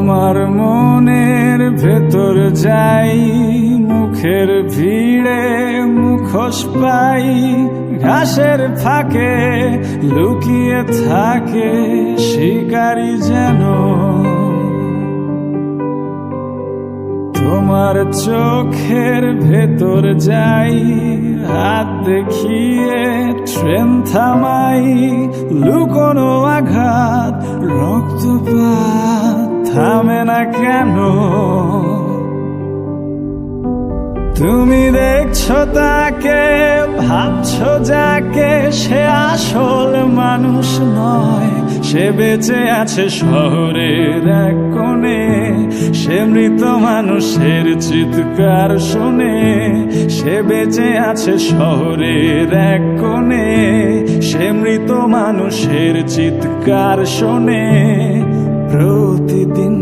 তোমার মনের ভেতর যাই, মুখের ভিড়ে মুখোশ পাই, ঘাসের ফাঁকে লুকিয়ে থাকে শিকারী যেন। তোমার চোখের ভেতর যাই, হাত দেখিয়ে ট্রেন থামাই, লুকোনো আঘাত রক্তপাত থামে না কেন? তুমি দেখছো তাকে, ভাবছো যাকে, সে আসল মানুষ নয়। সে বেঁচে আছে শহরের এক কোণে, সে মৃত মানুষের চিৎকার শোনে। সে বেঁচে আছে শহরের এক কোণে, সে মৃত মানুষের চিৎকার শোনে। প্রতিদিন